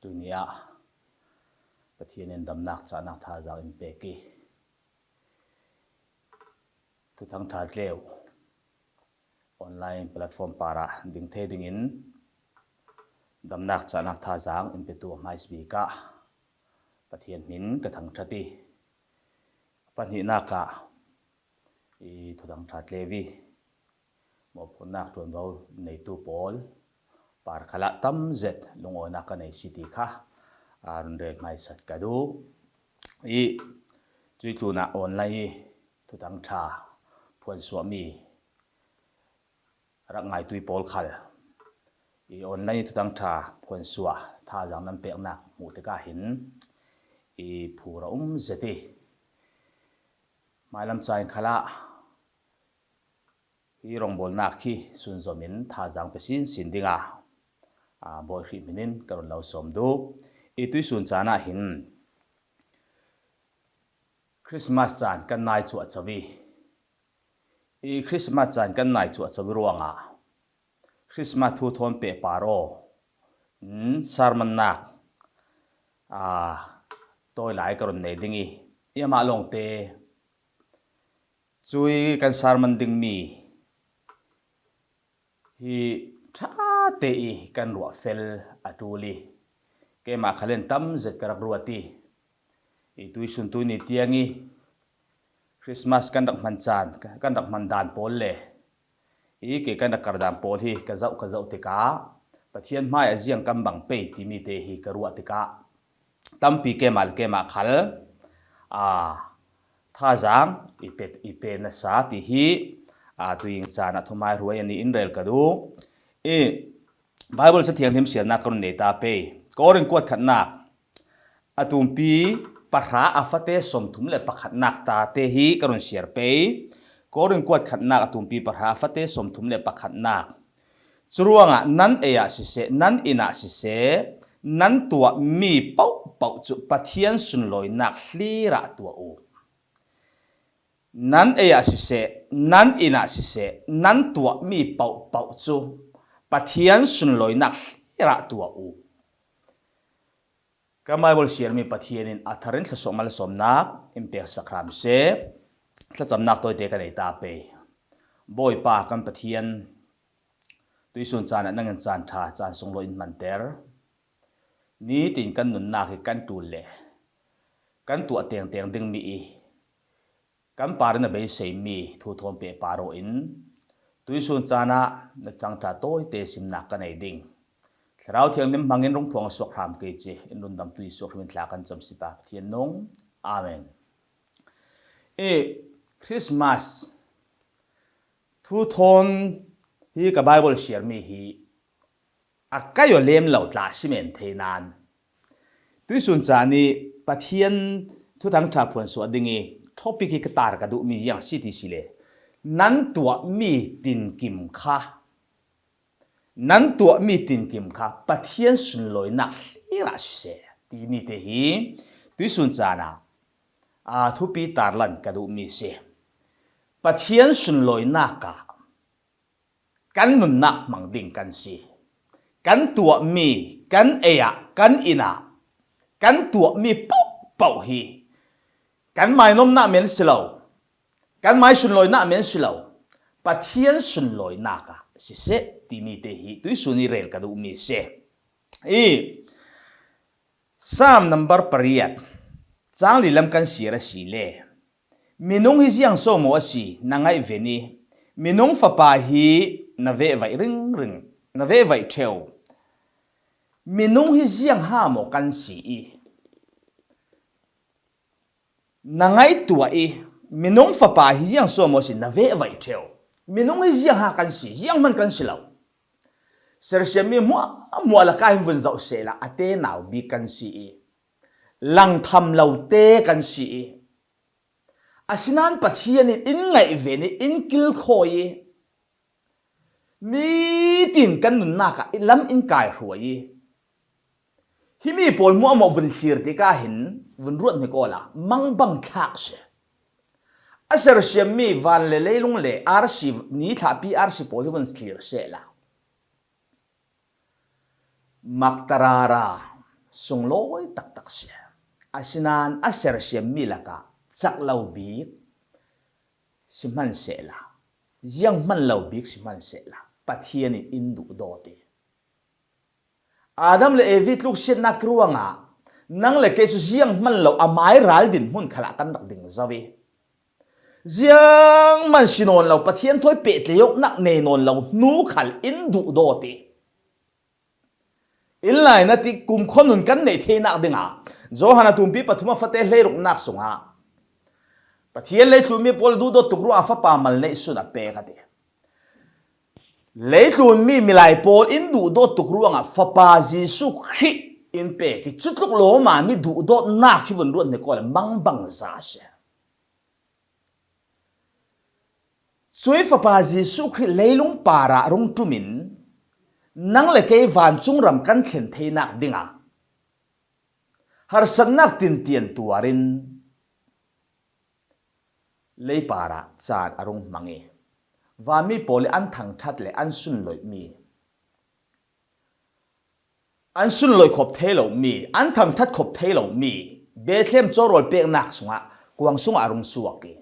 ตุเนียปะเทียนดำนักจากนักท่าจากอินเปกีทุกทั้งท่าเลี้ยวออนไลน์แพลตฟอร์มปาระดิ่งเทดิ่งอินดำนักจากนักท่าจากอินเปตัวไม่สบีกะปะเทียนหินกระทั่งทัดีปัญหานักะทุกทั้งท่าเลวีมอบคนนักตัวเราในตู้บอลปาร์คละตั้มเจ็ดลงอนักในสิติค่ะรุนแรงไม่สัตว์กระดูจุดตัวน่ะออนไลน์ทุกทั้งชาพวนสวมีรักไงตุยบอลขัลออนไลน์ทุกทั้งชาพวนสวท่าจังนั้นเปียกหนักหมู่ตะกาหินผู้เราเจ็ดไม่ลำใจขละรองบอลนักที่สุนทรมินท่าจังเป็นสินดิ่งบอยขีมินินกรุณเราสมดูตุยสุนจานะหินคริสต์มาสจานกันนายจวดสวีคริสต์มาสจานกันนายจวดสวีรวงคริสต์มาสทูทอนเปปาโรสารมันนักตัวหลายกรุณในดิ่งมาลงเตจุยกันสารมันดิ่งมีฮีท่าเตอีกันรัวเฟลอัตุลีเกมาขลันตั้มเจ็ดกระรัวตีตุยสุนตุยนิตยังคริสต์มาสกันดักมันจานกันดักมันดานโพลเล่เกกันดักกระดานโพลที่กระเจ้าติกาปะเทียนไม่อาเจียงกำบังเปย์ที่มีเตฮีกระรัวติกาตั้มปีเกมาขลท่าจังอีเป็ดนัสาติฮีตุยิงจานะทุไมรวยนี่อินเรลกระดูไบเบิลเสถียรทิมเสียนักกรุณเนตาเปย์ก็เรื่องกวดขัดนักตุมปีปะหาอาฟเตสมทุมเลปะขัดนักตาเตฮีกรุณเสียร์เปย์ก็เรื่องกวดขัดนักตุมปีปะหาอาฟเตสมทุมเลปะขัดนักจรวงนั้นสิเสนั้นอินาสิเสนั้นตัวมีเป้าจุปะเทียนสุนลอยนักลีระตัวโอนั้นสิเสนั้นอินาสิเสนั้นตัวมีเป้าจุปะเทียนสุนลอยนักระตัวโอก็ไม่บริสุทธิ์มีปะเทียนินอัธรินทศมาลสมนักอิมเปียสักรามเสทศนักตัวเด็กกันในตาเปบ่อยปากันปะเทียนตุยสุนจานะนั่งจานท่าจานทรงลอยอินมันเตอร์นี้ติงกันหนุนนักกันตูเล่กันตัวเตียงดึงมีกันปารินเบยเซมีทูทอมเปปาโรอินตุยสุนจานะนักจังท่าโต้เตสิมนักกันในดิ่งเราเที่ยงนี้มังเงินรงพวงสกรามเกจิอินรุนดำตุยสกรมินทลากันจำสิบาเทียนนงอาเมนคริสต์มาสทูทอนฮีกับไบเบิลเชียร์มีฮีอักก็อยู่เลี้ยมเหล่าตลาสิเมนเทนานตุยสุนจานีปะเทียนทุทั้งชาพวนสวดดิ่งท็อปิกิกตาร์กดูมีอย่างสิทิสิเลนั้นตัวมีตินกิมค่ะนั้นตัวมีตินกิมค่ะปะเทียนสุนลอยนักลีระเสตีมีเตหีตุยสุนจานะทุปีตาร์ลันกระดูมีเสปะเทียนสุนลอยนักกันนุนนักมังดิ่งกันสิกันตัวมีกันกันอินากันตัวมีเป้าฮีกันไม่นมนักเมียนสิเลากันไม่สุนลอยนักเมียนสิเลาปะเทียนสุนลอยนักสิเสตีมีเตหีตุยสุนิเรลกระดูมีเส3 number ปริยัดจางลิลำกันสีระสีเล่มินุงฮิยังโซโมสีนังไอเวนีมินุงฟ้าปาฮีนาเวไวริงนาเวไวเทวมินุงฮิยังห้าโมกันสีนังไอตัวมินุงฟ้าปาฮียังโซโมสีนาเวไวเทวมินุงฮิยังห้ากันสียังมันกันสีเหล่าเสร็จเสียมีมัวละกายวันเจ้าเสละอเตนาวบีกันสีลังทำเหล่าเตกันสีอาศินันปัทเทียนอินไงเวนิอินกิลโคยนี่ตินกันนุนนักลำอินกายหัวยฮิมีปอลมัวมวันเสียร์ติกาหินวันรวดไม่ก็ละมังบังทักเสอาเสร็จเสียมีวันเล่ลุงเล่อาร์ชีนี่ถ้าปีอาร์ชีปอลวันเสียร์เสละมักตารา sung lối tak tak se asinan aser siam mi laka chak lau bi siman se la yang man lau bi siman se la pathian in du do te Adam le evit luk shet na kruanga nang le ke chu yang man lau amai ral din mun khala kan rak ding zawi giang man sinon lau pathian thoi pe tle yok nak ne non lau nu khal in du do te in lai na ti kum khonun kan nei the nak dinga johana tumpi pathuma fate le ruk nak sunga pathian le tumi pol du do tukru afa pa mal nei suna pe ka te le tumi milai pol in du do tukru anga fa pa jisu khi in pe ki chutluk lo ma mi du do na khi vun ruat ne ko le mang bang za se sui fa pa jisu khi leilung para rung tumin nang le ke van chung ram kan thlen theina dinga har sanak tin tian tuarin le para chan arung mangi wa mi poli an thang that le an sun loi mi an sun loi khop thelo mi an thang that khop thelo mi bethlem chorol pek nak sunga kuang sunga arung suaki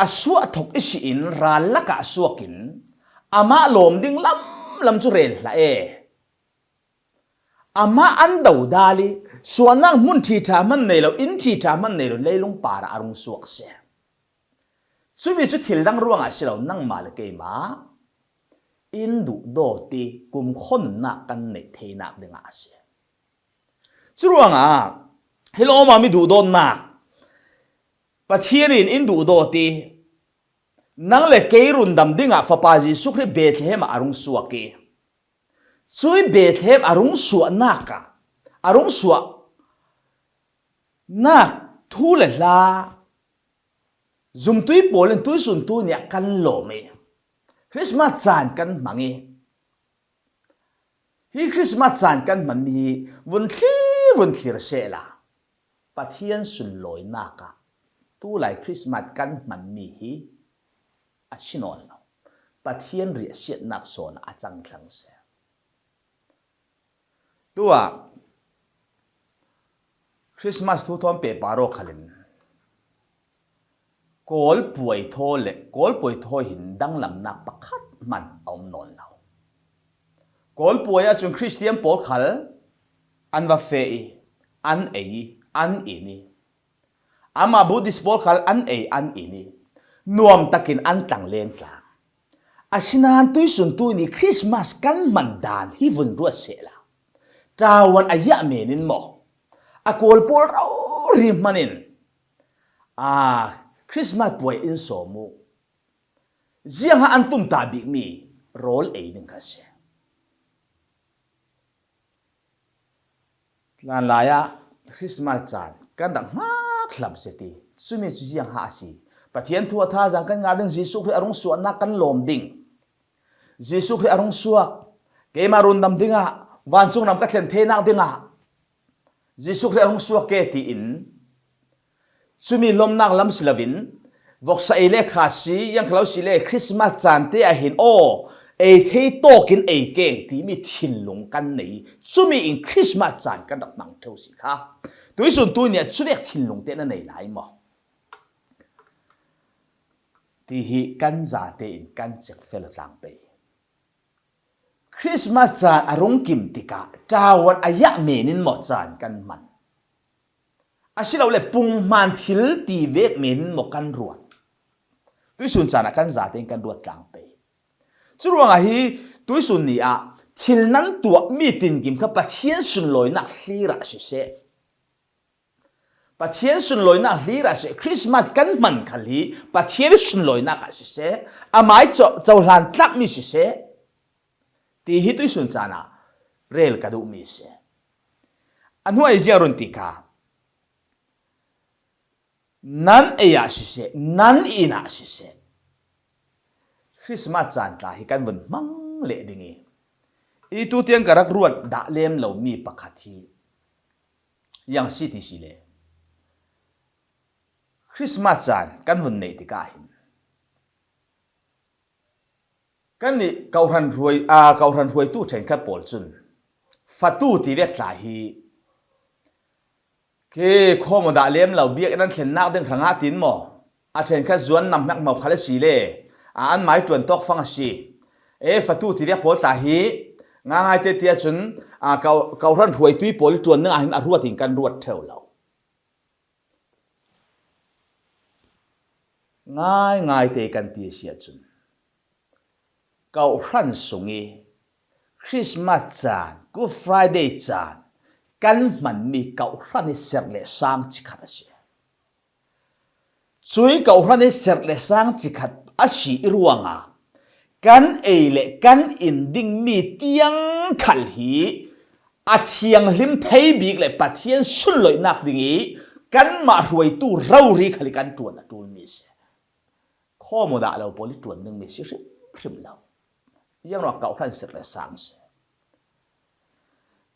aswa thok isi in ral laka suakin ama lom ding lam chu rel la ama an dau dali suanang mun thi tha man nei lo in thi tha man nei lo leilung para arung suak se chumi chu thil dang ruanga silo nang mal ke ma in du do ti kum khon na kan nei the na dinga se churuanga hello ma mi du do na pathian in du do ti nang le ke run dam dinga fa pa ji sukri Bethlehem arung suaki chui Bethlehem arung suwa naka arung suwa nak thu le la zum tui polen tui sun tu nya kan lo me Christmas chan kan mangi hi Christmas chan kan man mi vun thlir se la pathian sun loi naka tu lai Christmas kan man mi hi asinon lo pathian ri siat nak son achang thlang se tua Christmas thu thom pe paro khalin kol puai tho hin dang lam nak pakhat man om non lo kol puai a chung Christian pol khal an va fe an ini ama Buddhist pol khal an ini nuam takin an tang leng tla asinan tui sun tu ni Christmas kan man dan hi vun ru se la tawan aya menin mo akol pol rau ri manin Christmas boy in so mu ziang ha antum ta big mi rol ning ka se lan la ya Christmas chan kan dang ma khlap se ti sumi chu ziang ha si pathian thua tha jang kan nga ding Jisu Christ arung suak na kan lom ding Jisu Christ arung suak ke marun dam dinga van chung nam ka thlen the nak dinga Jisu Christ arung suak ke ti in chumi lom nak lam silavin vok sa ele khasi yang khlau sile Christmas chan te a hin o e thei tokin e keng ti mi thin lung kan nei chumi in Christmas chan kan dak mang thau si kha tuisun tu nia chuvek thin lung te na nei lai mo ti hi kan za te in kan chek fel tlang pe Christmas chan arung kim tika tawon aya menin mo chan kan man asilo le pung man thil ti vek menin mo kan ruat tuisun chan kan za te kan ruat tlang pe churuanga hi tuisun ni a thil nan tua mi tin kim kha pathian sun loi na hlira si se pathian sun loi na hlira se Christmas kan man khali pathian sun loi na ka si se amai cho hlan tlak mi si se ti hi tui sun chana rel ka du mi se anhuai ziarun ti ka nan eya si se nan ina si se Christmas chan ta hi kan vun mang le dingi i tu tiang karak ruat da lem lo mi pakhathi yang si ti si le Christmas chan kan vun nei ti ka hin kan ni kauran ruai tu chen kha pol chun ฟัตูตีเวกหลายฮีคือข้อมูลดาเลี้ยมเราเบียกนั้นเห็นนักเดินขางตินหมออาเช่นแค่ส่วนนำนักมาคาเลสีเล่อันหมายจวนตอกฟังสีฟัตูตีเวกโพสาฮีง่ายเตี้ยจนเขารันรวยตุยโพลจวนนึงอันรัวถึงกันรวดเท่าเราง่ายเตกันเตียเสียจนเขารันสงคริสต์มาสจานกูฟรายเดย์จานกันมันมีเขารันในเสร็จเลยสร้างจิขัดเสียช่วยเขารันในเสร็จเลยสร้างจิขัดอาชีรวงกันเล่กันอินดิ้งมีเตียงขัลฮีอาเทียงลิมไทยบิกเลยปะเทียนสุดเลยนักดิ้งกันมารวยตู้เรารีขัลกันตัวนักตัวมีเสียข้อมูลเราพอลิตัวนึงมีเสียริมเรายังเราเก่าทันเสร็จเลยสร้างเสีย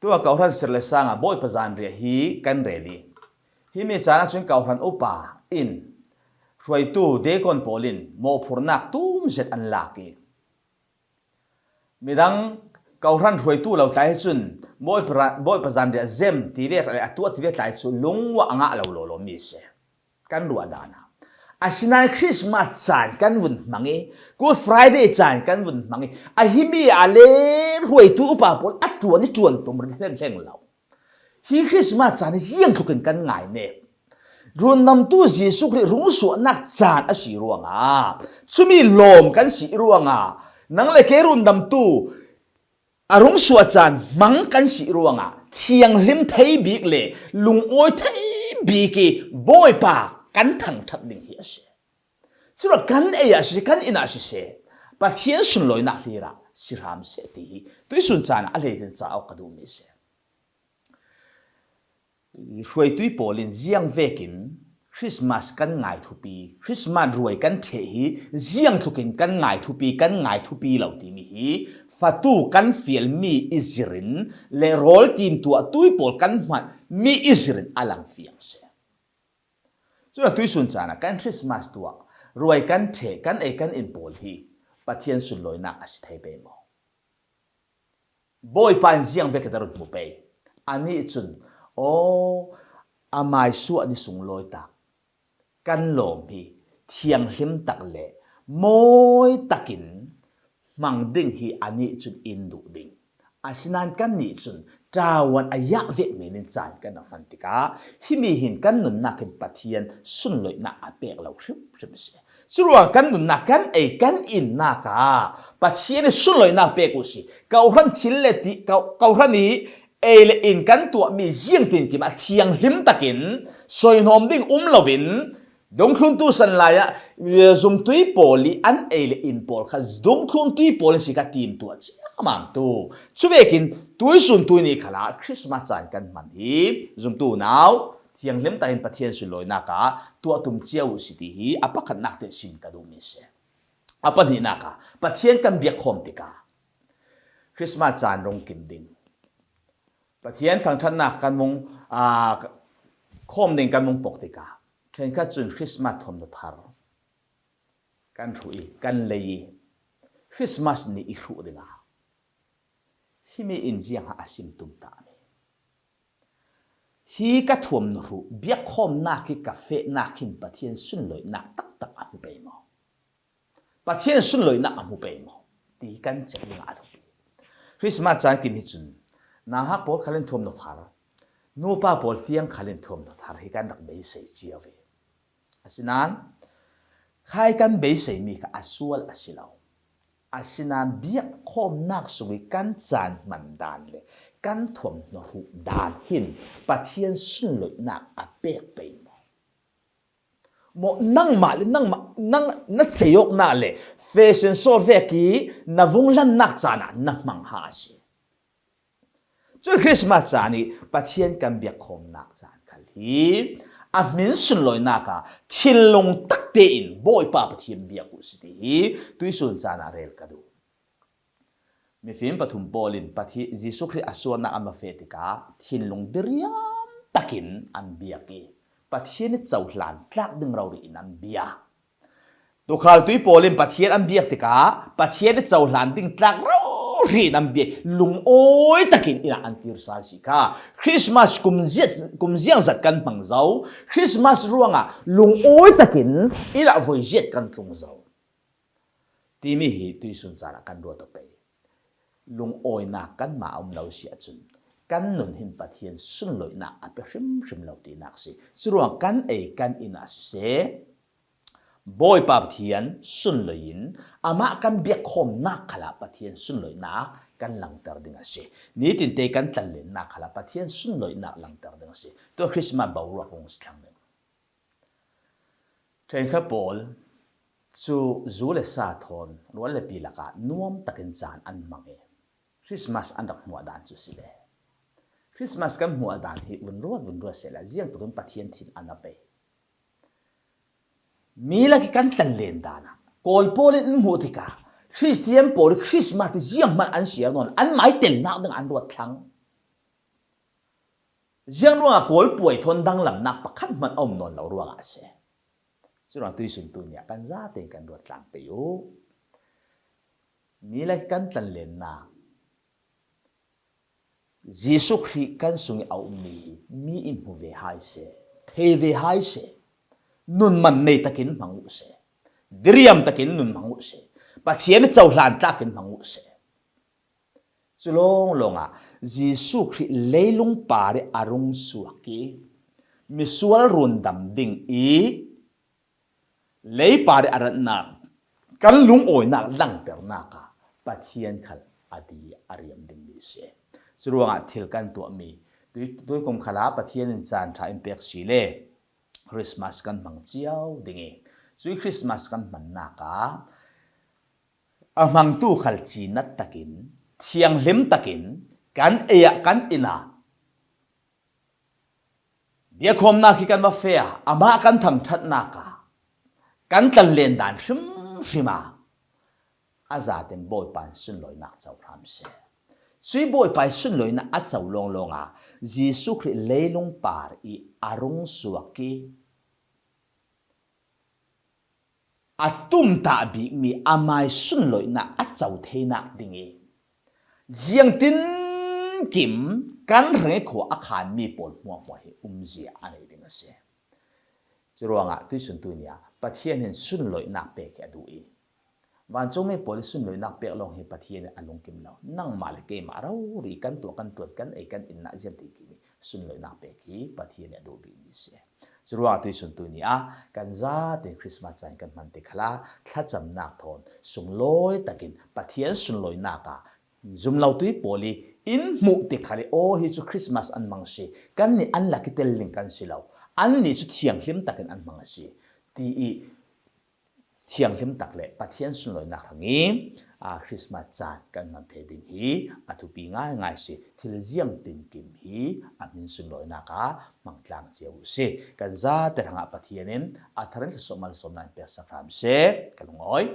ตัวเก่าทันเสร็จเลยสร้างบ่อยประจานเรียฮีกันเรลีฮีมีจานะจนเก่าทันอุปาอินรวยตู้เด็กคนโพลินโมพูนักตุ้มเสร็จอันลักมีดังเก่าทันรวยตู้เราใจจนบ่อยประจานเรียเซมทีเรียอะไรตัวทีเรียใจจนลุงว่าอ่างเราโลมีเสียกันรัวดานะอาชินัยคริสต์มาสจานกันวุ่นมังกูฟรายเดย์จานกันวุ่นมังอาฮิมีอะไรรวยตู้อุปาปนอัดจวนนี่จวนตัวมันเล่งเราฮีคริสต์มาสจานนี่ยังทุกกันง่ายเนี่ยรุ่นนำตู้จีสุกรุ่งส่วนนักจานอาศิรวงชุมีลมกันศิรวงนั่งเลยแค่รุ่นนำตู้อารมณ์ส่วนจานมังกันศิรวงเทียงลิมไทยบิกเลยลุงโอยไทยบิกบ่อยปากกันทั้งทัดดิ่งเหี้ยเสียจุดกันสิกันอินาสิเสียปะเทียนสุนลอยนักลีระสิรามเสียทีตัวสุนจานอะไรถึงจะเอากระดูมิเสียรวยตุยโพลินเจียงเวกินคริสต์มาสกันง่ายทุปีคริสต์มาสรวยกันเทฮีเจียงทุกินกันง่ายทุปีกันง่ายทุปีเหล่าที่มีฮีฟัตูกันฟิลมีอิสรินเลโรลทีมตัวตุยโพลกันมันมีอิสรินอลังฟิงเสียจุดตุยสุนจานะกันคริสต์มาสตัวรวยกันเทกันกันอินโพลฮีปะเทียนสุนลอยนักสิไทยเปย์มอบ่อยปานเจียงเวกตรุดมุเปย์อันนี้จุนโอ้อามายสัวนี่สุงลอยตักกันหลอมฮีเทียงหิมตักเล่มอยตักินมังดิ่งฮีอันนี้จุนอินดูดิ่งอาศินันกันนี่จุนจาวันอายะเวกเมนินจานกันนันติกาฮิมีหินกันนุนนักเป็นปะเทียนสุนลอยนักอาเปกเราชิบเสียสุรวงกันนุนนักกันกันอินนักปะเทียนสุนลอยนักเปกุสิเกาหันทิลเลติเกาหันนี้เลอินกันตัวมีเยี่ยงตินกิมาเทียงหิมตะกินสอยนอมดิ่งลวินดงทุนตุสันลายะซุมตุยโพลีอันเลอินโพลค่ะดงทุนตุยโพลีสิกาทีมตัวเจ้ามันตัวช่วยกินตุยสุนตุยนี่ขลาคริสต์มาสจานกันมันฮีซุมตัวน้าวเทียงหิมตะกินปะเทียนสุลอยนักตัวตุมเจียวสิทีฮีอภักนักเตชินกระดูมิเสอภันหินักปะเทียนกันเบียกคมติกาคริสต์มาสจานรงกิมดิ่งปะเทียนทางท่านนักกันวงคมดิ่งกันวงปกติกาเช่นก็จุนคริสต์มาสทอมดทาร์กันถุยกันเลยคริสต์มาสนี่อีรูดิ่งที่มีอินเดียงอาชิมตุมตามีฮีก็ทวมนรูเบียกคมนักกิกาเฟนักกินปะเทียนสุนลอยนักตักอามุเปย์มอปะเทียนสุนลอยนักอามุเปย์มอตีกันเจ็บดิ่งอาทุคริสต์มาสจานกินฮิจุนนาฮักโพลขลินทวมนทาร์นูป้าโพลเตียงขลินทวมนทาร์ให้กันรักเบย์เสียเจียวเวอาศินันใครกันเบย์เสียมีกับอาสวลอาศิลาวอาศินันเบียกคมนักสุวิกันจานมันดานเลยกันทวมนรูดานหินปะเทียนสุนลอยนักอาเปกไปโมนั่งมาเลยนั่งนัดเสียกน่าเลยเฟชั่นโซเวกี้นัวงลันนักจานะนักมังหาสิจนคริสต์มาสจานี่ปะเทียนกันเบียกคมนักจานขันทีอามินสุนลอยนักทิลลงตักเตอินบ่อยป้าปะเทียนเบียกุสิทีตุยสุนจานาเรลกระดูมีฟิล์มปฐุมโพลินปะทีจิสุคริอาสวนาอัมเฟติกาทิลลงเดียมตักินอันเบียกีปะเทียนเจ้าหลานตักดึงเราดินอันเบียตัวข่าวตุยโพลินปะเทียนอันเบียกติกาปะเทียนเจ้าหลานดึงตักเรา ri nam bia lung oi takin ina an tir sal si kha Christmas kum ziang zat kan mang zau Christmas ruanga lung oi takin ina voi jet kan tung zau ti mi hi tui sun chara kan ro to pe lung oi na kan ma lo si achun kan nun hin pathian sun loi na a pe hrim lo ti nak si churuang kan kan ina se boy pa pathian sun loin ama kan biak khom na khala pathian sun loi na kan lang tar ding ase ni tin te kan tan len na khala pathian sun loi na lang tar ding ase to Christmas ba ro kong sthang ne train kha pol chu zule sa thon ro le pi laka nuam takin chan an mange Christmas an rak mu dan chu sile Christmas kan mu dan hi vun ro se la jiang to kan pathian thin anape mila ki kan tan len dana kol pol in mu tika Christian pol Christmas ti jiang man an siar non an mai tel na dang an ruat thang jiang ro kol puai thon dang lam nak pakhat man om non lo ruang ase chura tui sun tu nya kan za te kan ruat tlang pe yo mila ki kan tan len na Jesus Christ kan sungi au mi in hu ve hai se the ve hai se nun man nei takin mangu se diriam takin nun mangu se pathian chau hlan takin mangu se chulong longa Jesus Christ leilung pare arung suaki misual run dam ding i lei pare aran na kan lung oi na lang ter na ka pathian khal adi ariam ding ni se churuanga thil kan tu mi tui kom khala pathian in chan tha impact si le Christmas kan mang chiao dingi sui Christmas kan man na ka amang tu khal chi nat takin thiang hlem takin kan eya kan ina bia khom na ki kan ma fe ama kan thang that na ka kan tan len dan hrim hrima aza tem boy pan sun loi nak chau ram se sui boy pai sun loi na a chau long longa Jisu Christ leilung par i arung suaki atum ta bi mi amai sun loi na a chau the nak dingi jiang tin kim kan re kho a khan mi pol mo hi zia anei ding ase churuanga tu sun tu nia pathian hin sun loi nak pe ka du i wan chong me pol sun loi nak pe long hi pathian along kim lo nang mal ke ma ro ri kan tu kan tut kan e kan in na jem ti ki sun loi nak pe ki pathian do bi ni se churuanga tu sun tu nia kan za te Christmas chan kan man te khala thla cham nak thon sung loi takin pathian sun loi na ka zum lau tui poli in mu te khale o hi chu Christmas an mang si kan ni an la ki tel ling kan si lo an ni chu thiang hlim takin an mang si ti i thiang hlim tak le pathian sun loi na khangi a Christmas chan kan man the ding hi athu pi ngai si thil jiang tin kim hi amin sun loi na ka mang tlang cheu si kan za te ranga pathianin a tharan somal somnan pe sakram se kalungoi